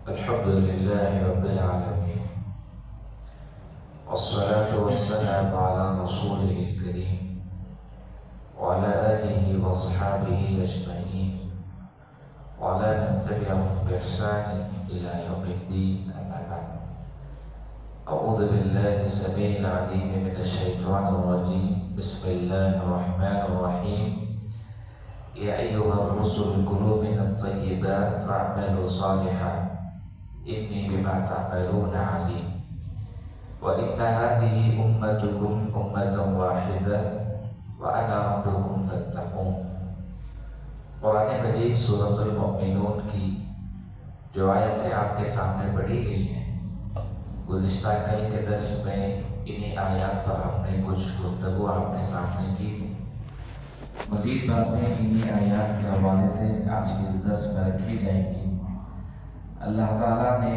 الحمد لله رب العالمين، والصلاة والسلام على رسوله الكريم وعلى آله وأصحابه أجمعين وعلى من تبعهم بإحسان إلى يوم الدين. أما بعد، أعوذ بالله السميع العليم من الشيطان الرجيم. بسم الله الرحمن الرحيم. يا أيها الرسل كلوا من الطيبات واعملوا صالحا إني بما تعملون عليم. وإن هذه أمتكم أمة واحدة وأنا ربكم فاتقون. قرآن مجید سورۃ المؤمنون کی جو آیتیں آپ کے سامنے پڑھی گئی ہیں، گزشتہ کل کے درس میں انہی آیات پر ہم نے کچھ گفتگو آپ کے سامنے کی تھی. مزید باتیں انہی آیات کے حوالے سے آج کے اس درس میں رکھی جائیں گی. اللہ تعالیٰ نے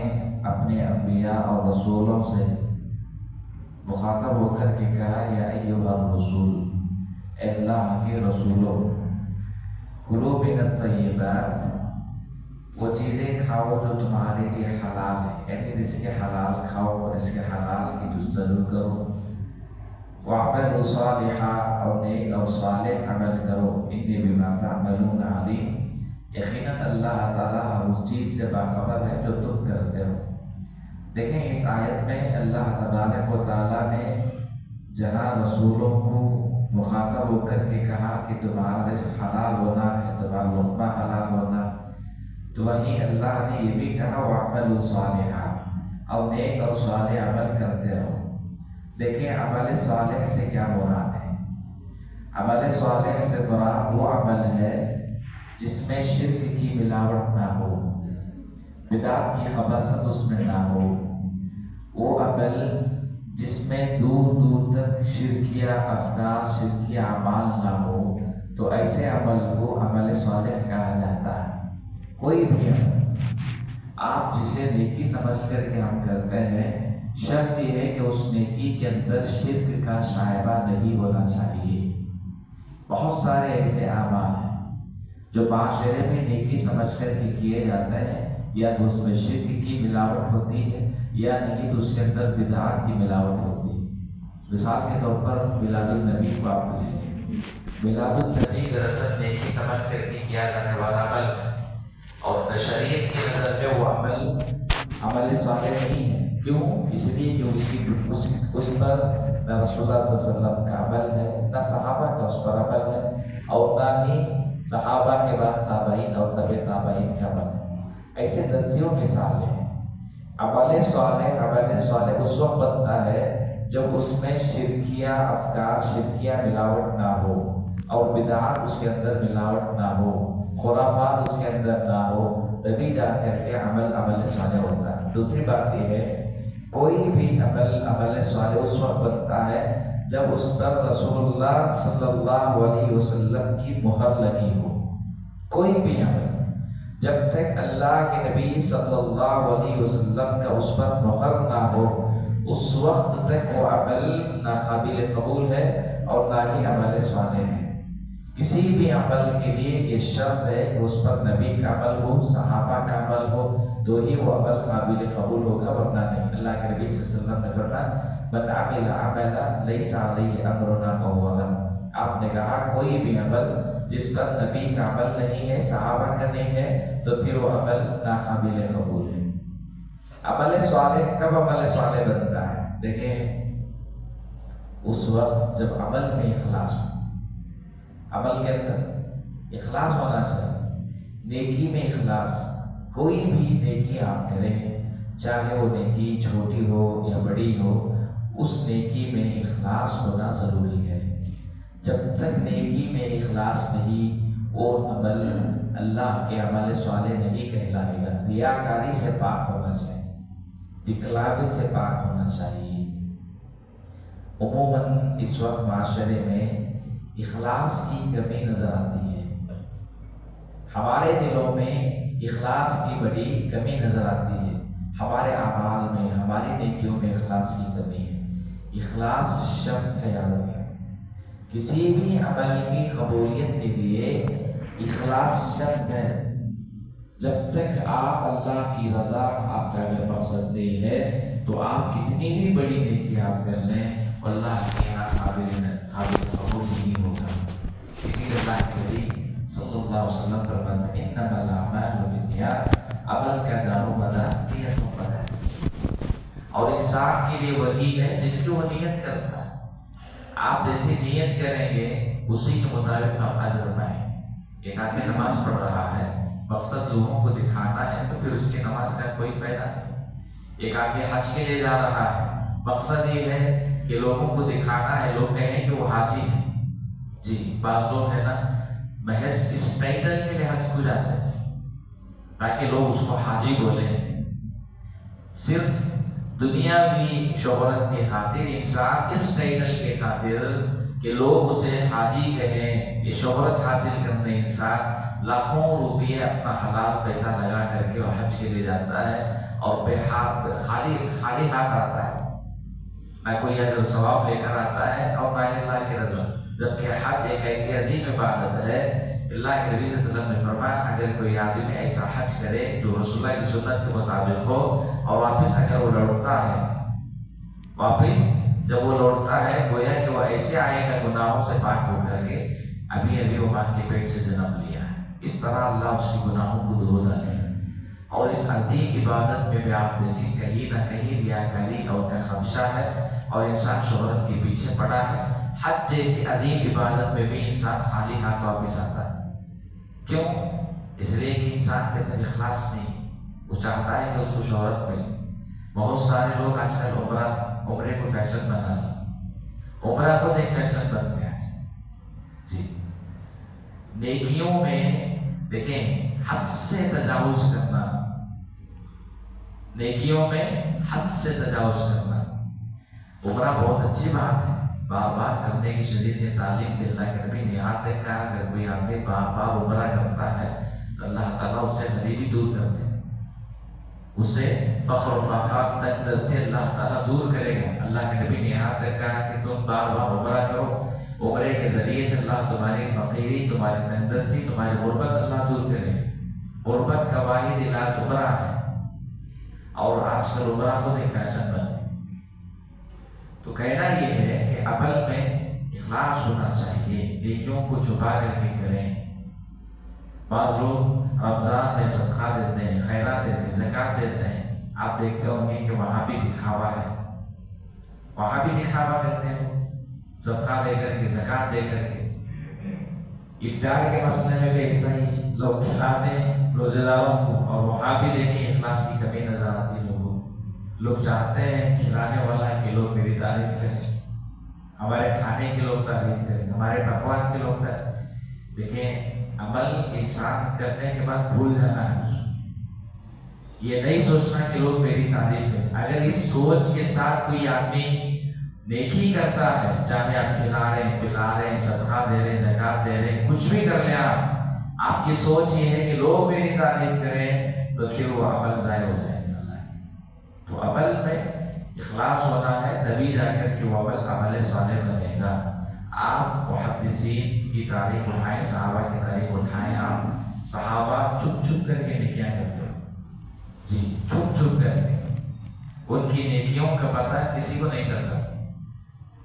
اپنے انبیاء اور رسولوں سے مخاطب ہو کر کے کہا، یا ایھا الرسول، اے اللہ کے رسولوں، کلوا من الطیبات، وہ چیزیں کھاؤ جو تمہارے لیے حلال ہے، یعنی رزق حلال کھاؤ، رزق حلال کی جستجو کرو. واعملوا صالحا، اور نیک اور صالح عمل کرو. انی بما تعملون علیم، یقیناً اللہ تعالیٰ ہر اس چیز سے باخبر ہے جو تم کرتے ہو. دیکھیں اس آیت میں اللہ تبارک و تعالیٰ نے جہاں رسولوں کو مخاطب ہو کر کے کہا کہ تمہارا رزق حلال ہونا ہے، تمہارا لقمہ حلال ہونا، تو وہیں اللہ نے یہ بھی کہا واعملوا صالحا، اور نیک اور صالح عمل کرتے رہو. دیکھیں عمل صالح سے کیا مراد ہے؟ عمل صالح سے مراد وہ عمل ہے جس میں شرک کی ملاوٹ نہ ہو، بدعت کی خباثت اس میں نہ ہو، وہ عمل جس میں دور دور تک شرکیہ افکار، شرکیہ اعمال نہ ہو، تو ایسے عمل کو عمل صالح کہا جاتا ہے. کوئی بھی عمل آپ جسے نیکی سمجھ کر کے ہم کرتے ہیں، شرط یہ ہے کہ اس نیکی کے اندر شرک کا شائبہ نہیں ہونا چاہیے. بہت سارے ایسے اعمال ہیں جو معاشرے میں نیکی سمجھ کر کے کیے جاتے ہیں، یا تو اس میں شرک کی ملاوٹ ہوتی ہے، یا نہیں تو اس کے اندر بدعات کی ملاوٹ ہوتی ہے. مثال کے طور پر میلاد النبی کو آپ لیں. میلاد النبی دراصل نیکی سمجھ کر کے کیا جانے والا عمل ہے، اور شریعت کی نظر میں وہ عمل صالح نہیں ہے. کیوں؟ اس لیے کہ اس پر نہ رسول اللہ صلی اللہ علیہ وسلم کا عمل ہے، نہ صحابہ کا اس پر عمل ہے، اور نہ ہی صحابہ کے بعد تابعین اور تبع تابعین کا عمل ہے. ایسے درسیوں مثالیں ہیں. عمل صالح اس وقت بنتا ہے جب اس میں شرکیہ افکار، شرکیہ ملاوٹ نہ ہو، اور بدعات اس کے اندر ملاوٹ نہ ہو، خرافات اس کے اندر نہ ہو، تبھی جا کر کے عمل صالح ہوتا ہے. دوسری بات یہ ہے، کوئی بھی عمل صالح اس وقت بنتا ہے جب اس پر رسول اللہ صلی اللہ علیہ وسلم کی مہر لگی ہو. کوئی بھی عمل جب تک اللہ کے نبی صلی اللہ علیہ وسلم کا اس پر مہر نہ ہو، اس وقت تک وہ عمل نہ قابل قبول ہے اور نہ ہی عمل صالح ہے. کسی بھی عمل کے لیے یہ شرط ہے کہ اس پر نبی کا عمل ہو، صحابہ کا عمل ہو، تو ہی وہ عمل قابل قبول ہوگا، ورنہ نہیں. اللہ کے نبی صلی اللہ علیہ وسلم نے فرمایا من عمل عملا لیس علیہ امرنا فہو رد. آپ نے کہا کوئی بھی عمل جس پر نبی کا عمل نہیں ہے، صحابہ کا نہیں ہے، تو پھر وہ عمل ناقابل قبول ہے. عمل صالح کب عمل صالح بنتا ہے؟ دیکھیں اس وقت جب عمل میں اخلاص ہو. عمل کے اندر اخلاص ہونا چاہیے، نیکی میں اخلاص. کوئی بھی نیکی آپ کریں، چاہے وہ نیکی چھوٹی ہو یا بڑی ہو، اس نیکی میں اخلاص ہونا ضروری ہے. جب تک نیکی میں اخلاص نہیں، وہ عمل اللہ کے عمل صالح نہیں کہلائے گا. ریاکاری سے پاک ہونا چاہیے، دکھلاوے سے پاک ہونا چاہیے. عموماً اس وقت معاشرے میں اخلاص کی کمی نظر آتی ہے. ہمارے دلوں میں اخلاص کی بڑی کمی نظر آتی ہے. ہمارے اعمال میں، ہماری نیکیوں میں اخلاص کی کمی ہے. اخلاص شرط ہے. یاد رکھیں، کسی بھی عمل کی قبولیت کے لیے اخلاص شرط ہے. جب تک آپ اللہ کی رضا آپ کا اگر مقصد نہیں ہے تو آپ کتنی بھی بڑی نیکی آپ کر لیں اللہ کے یہاں قابل قبول نہیں ہوگا۔ اسی لیے اللہ کے نبی صلی اللہ علیہ وسلم فرماتے ہیں انما الاعمال بالنیات، عمل کا دار و مدار نیتوں پر ہے، اور انسان کے لیے وہی ہے جس کی وہ نیت کرتا ہے۔ آپ جیسی نیت کریں گے اسی کے مطابق آپ اجر پائیں۔ ایک آدمی نماز پڑھ رہا ہے، مقصد لوگوں کو دکھانا ہے تو پھر اس کی نماز کا کوئی فائدہ نہیں۔ ایک آدمی حج کے لیے جا رہا ہے، مقصد یہ ہے کہ لوگوں کو دکھانا ہے، لوگ کہیں کہ وہ حاجی ہے۔ جی بعض لوگ ہے نا محض اس ٹائٹل کے لیے حج کو جاتے ہیں تاکہ لوگ اس کو حاجی بولیں۔ صرف دنیاوی شہرت کی خاطر انسان اس ٹائٹل کے خاطر کہ لوگ اسے حاجی کہیں، یہ شہرت حاصل کرنے انسان لاکھوں روپیے اپنا حلال پیسہ لگا کر کے وہ حج کے لیے جاتا ہے اور بے ہاتھ خالی ہاتھ آتا ہے، نہ کوئی اجر و ثواب لے کر آتا ہے اور نہ اللہ کی رضا۔ جبکہ حج ایک ایسی عظیم عبادت ہے، اللہ کے نبی صلی اللہ علیہ وسلم نے فرمایا اگر کوئی آدمی ایسا حج کرے جو رسول اللہ کی سنت کے مطابق ہو اور واپس اگر وہ لوٹتا ہے، واپس جب وہ لوٹتا ہے گویا کہ وہ ایسے آئے گا گناہوں سے پاک ہو کر کے ابھی وہ ماں کے پیٹ سے جنم لیا ہے، اس طرح اللہ اس کی گناہوں کو دھو ڈالے۔ اور اس عظیم عبادت میں بھی آپ دیکھیں کہیں نہ کہیں ریاکاری اور کا خدشہ ہے اور انسان شہرت کے پیچھے پڑا ہے۔ حج جیسی عظیم عبادت میں بھی انسان خالی ہاتھ واپس آتا ہے، کیوں؟ اس لیے کہ انسان کے اندر اخلاص نہیں، وہ چاہتا ہے کہ اس کو شہرت ملے۔ بہت سارے لوگ آج کل عمرے کو فیشن بنا لیں، عمرہ کو ایک فیشن بن گیا ہے۔ جی نیکیوں میں دیکھیں حد سے تجاوز کرنا، نیکیوں میں حد سے تجاوز کرنا، عمرہ بہت اچھی بات ہے، بار بار کرنے کی شریعت نے تعلیم دی۔ اللہ کے نبی نے یہاں تک کہا اگر کوئی آدمی بار بار عمرہ کرتا ہے تو اللہ تعالیٰ اس سے غریبی دور کرتے ہیں، اس سے فخر و فخر تندرستی اللہ تعالیٰ دور کرے گا۔ اللہ کے نبی نے یہاں تک کہا کہ تم بار بار عمرہ کرو، عمرے کے ذریعے سے اللہ تمہاری فقیری، تمہاری تندرستی، تمہاری غربت اللہ دور کرے گا۔ غربت کا واحد علاج عمرہ ہے، اور آج کل عمرہ خود ایک فیشن بن گیا۔ تو کہنا یہ ہے کہ عمل میں اخلاص ہونا چاہیے، نیکیوں کو چھپا کر کے کریں۔ بعض لوگ رمضان میں صدقہ دیتے ہیں، خیرات دیتے ہیں، زکوٰۃ دیتے ہیں، آپ دیکھتے ہوں گے کہ وہاں بھی دکھاوا ہے، وہاں بھی دکھاوا کرتے ہیں، صدقہ دے کر کے، زکوٰۃ دے کر کے۔ افطار کے مسئلے میں بھی ایسا ہی لوگ کھلاتے ہیں روزے داروں کو، اور وہاں بھی دیکھیں اخلاص کی کمی نظر آتی ہے لوگوں کو۔ لوگ چاہتے ہیں کھلانے والا کہ لوگ میری تعریف کریں، ہمارے کھانے کے لوگ تعریف کریں، ہمارے پکوان کے لوگ تعریف۔ دیکھیں عمل انسان کرنے کے بعد بھول جانا ہے، یہ نہیں سوچنا کہ لوگ میری تعریف کریں۔ اگر اس سوچ کے ساتھ کوئی آدمی نیکی کرتا ہے، چاہے آپ کھلا رہے ہیں، پلا رہے ہیں، صدقہ دے رہے ہیں، زکوٰۃ دے رہے ہیں، کچھ بھی کر لیں آپ کی سوچ یہ ہے کہ لوگ میری تعریف کریں، تو پھر وہ عمل ضائع ہو جائے گا۔ تو عمل میں اخلاص ہونا ہے، تبھی جا کر کہ وہ عمل صالح بنے گا۔ آپ محدثین کی تاریخ اٹھائیں، صحابہ کی تاریخ اٹھائیں، آپ صحابہ چھپ چھپ کر کے نیکیاں کرتے ہیں، جی چھپ چھپ کر کے، ان کی نیکیوں کا پتہ کسی کو نہیں چلتا۔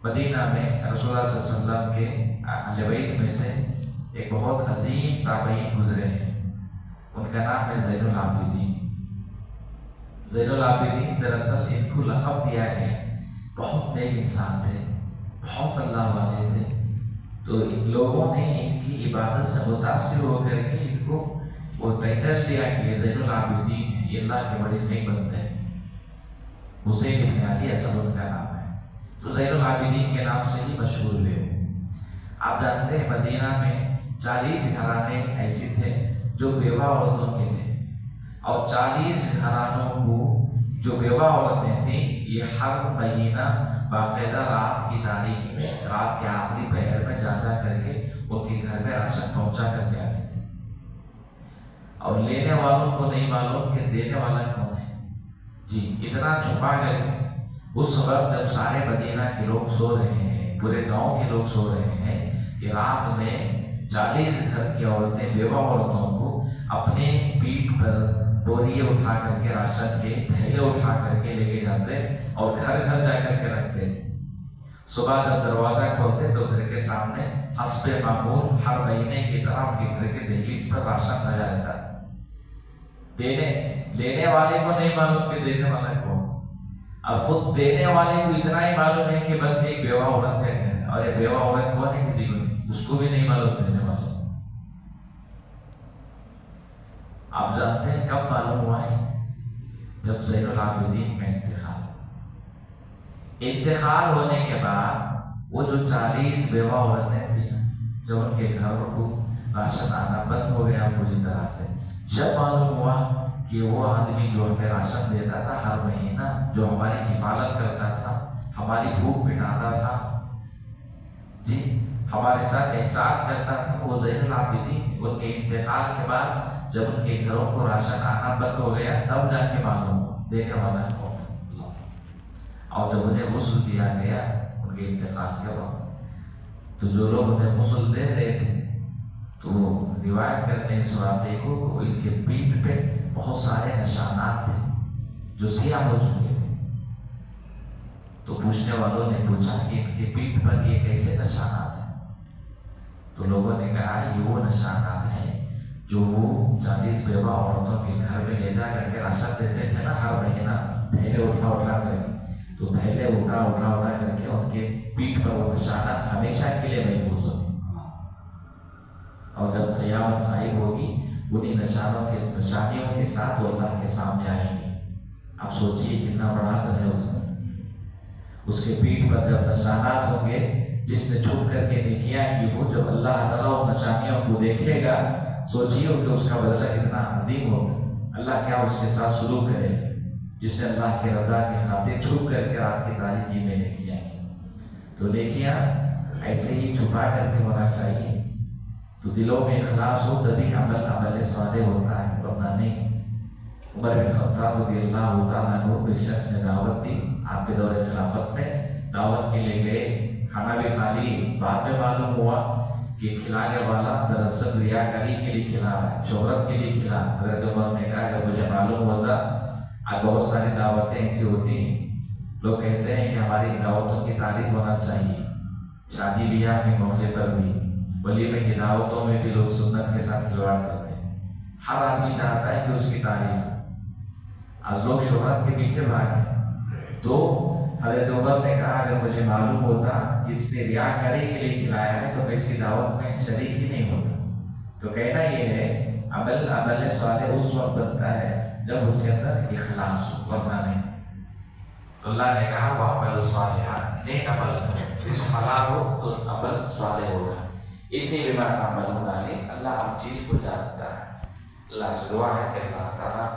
مدینہ میں رسول اللہ صلی اللہ علیہ وسلم کے اہل بیت میں سے ایک بہت عظیم تابعین گزرے ہیں، ان کا نام ہے زین العابدین۔ زین العابدین دراصل ان کو لقب دیا گیا، بہت نیک انسان تھے، بہت اللہ والے تھے، تو ان لوگوں نے ان کی عبادت سے متاثر ہو کر کے ان کو وہ ٹائٹل دیا کہ زین العابدین ہے، یہ اللہ کے بڑے نیک بندے ہیں۔ حسین بن علی اسد ان کا نام ہے، تو زین العابدین کے نام سے ہی مشہور ہوئے۔ آپ جانتے ہیں مدینہ میں 40 گھرانے ایسے تھے جو بیوہ عورتوں کے تھے، اور 40 گھرانوں کو جو بیوہ عورتیں تھیں یہ ہر مہینہ باقاعدہ رات کی تاریکی میں، رات کے آخری پہر میں جا کر کے ان کے گھر میں راشن پہنچا کر کے آتے تھے، اور لینے والوں کو نہیں معلوم کہ دینے والا کون ہے۔ جی اتنا چھپا کر کے اس وقت جب سارے مدینہ کے لوگ سو رہے ہیں، پورے گاؤں کے لوگ سو رہے ہیں، کہ رات میں 40 گھر کی عورتیں بیوہ عورتوں کو اپنے پیٹھ پر بوریے اٹھا کر کے راشن کے تھیلے اٹھا کر کے لے کے جاتے اور گھر گھر جا کر کے رکھتے۔ صبح جب دروازہ کھولتے تو گھر کے سامنے حسب معمول ہر مہینے کی طرح ان کے گھر کے دہلیز پر راشن لگا رہتا۔ لینے والے کو نہیں معلوم کہ دینے والا کون، اور خود دینے والے کو اتنا ہی معلوم ہے کہ بس ایک بیوہ عورت ہے، اور یہ بیوہ عورت کون ہے کسی کو نہیں، اس کو بھی نہیں معلوم دینے والے۔ آپ جانتے ہیں کب معلوم ہوا ہے؟ جب زین العابدین کا انتقال ہونے کے بعد وہ جو 40 بیوہ عورتیں تھیں، جب ان کے گھروں کو راشن آنا بند ہو گیا پوری طرح سے، جب معلوم ہوا کہ وہ آدمی جو ہمیں راشن دیتا تھا ہر مہینہ، جو ہماری کفالت کرتا تھا، ہماری بھوک مٹاتا تھا، جی ہمارے ساتھ احسان کرتا تھا، وہ زین العابدین ان کے انتقال کے بعد جب ان کے گھروں کو راشن آنا بند ہو گیا، تب جا کے معلوم ہوا دینے والا کون۔ اور جب انہیں غسل دیا گیا ان کے انتقال کے وقت، تو جو لوگ انہیں غسل دے رہے تھے تو وہ روایت کرتے ہیں اس واقعے کو کہ ان کے پیٹھ پہ بہت سارے نشانات تھے جو سیاہ ہو چکے تھے۔ تو پوچھنے والوں نے پوچھا کہ ان کے پیٹھ پر یہ کیسے نشانات ہیں؟ تو لوگوں نے کہا یہ وہ نشانات ہیں جو وہ 40 بیوہ عورتوں کے گھر میں لے جا کر کے راشن دیتے تھے نا ہر مہینہ، تھیلے اٹھا کر کے، تو تھیلے اٹھا کر کے ان کے پیٹھ پر وہ نشانات ہمیشہ کے لیے محفوظ ہوتے، اور جب قیامت قائم ہوگی انہی نشانیوں کے ساتھ وہ اللہ کے سامنے آئیں گے۔ اب سوچئے کتنا بڑا اجر ہے اس کے پیٹھ پر جب نشانات ہوں گے، جس نے چھپ کر کے نیکیاں کی وہ جب اللہ تعالیٰ ان نشانیوں کو دیکھے گا، سوچئے کہ اس کا بدلہ کتنا عظیم ہوگا، اللہ کیا اس کے ساتھ سلوک کرے گا، جس نے اللہ کی رضا کی خاطر چھپ کر کے رات کی تاریکی میں نیکیاں کی۔ تو نیکیاں ایسے ہی چھپا کر کے ہونا چاہیے، تو دلوں میں اخلاص ہو تبھی عمل صالح ہوتا ہے، ورنہ نہیں۔ عمر بن خطاب رضی اللہ تعالیٰ عنہ کو ایک شخص نے دعوت دی، آپ کے دور خلافت میں دعوت کے لیے گئے، کھانا بھی کھا لی، بعد میں معلوم ہوا کہ کھلانے والا دراصل ریاکاری کے لیے کھلا رہا ہے، شہرت کے لیے کھلا۔ حضرت عمر نے کہا اگر مجھے معلوم ہوتا، آج بہت ساری دعوتیں ایسی ہوتی ہیں، لوگ کہتے ہیں کہ ہماری دعوتوں کی تعریف ہونا چاہیے، شادی بیاہ کے موقع پر بھی، ولیمے کی دعوتوں میں بھی لوگ سنت کے ساتھ کھلواڑ کرتے ہیں، ہر آدمی چاہتا ہے کہ اس کی تعریف ہو۔ آج لوگ شہرت کے پیچھے بھاگے، تو حضرت عمر نے کہا اگر مجھے معلوم ہوتا کہ اس نے ریاکاری کے لیے کھلایا ہے تو میں اس کی دعوت میں شریک ہی نہیں ہوتا۔ تو کہنا یہ ہے عمل صالح اس وقت بنتا ہے جب اس کے اندر اخلاص ہو، ورنہ نہیں۔ تو اللہ نے کہا وَعَمَلُ صَالِحًا، نیک عمل کرو، اس حلال ہو تو عمل صالح ہوگا۔ اتنی بما تعملون علیم، اللہ ہر چیز کو جانتا ہے۔ اللہ سے دعا ہے کہ اللہ تعالیٰ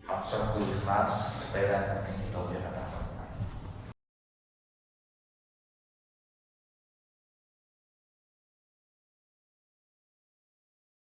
ہم سب کو اخلاص پیدا کرنے کی توفیق عطا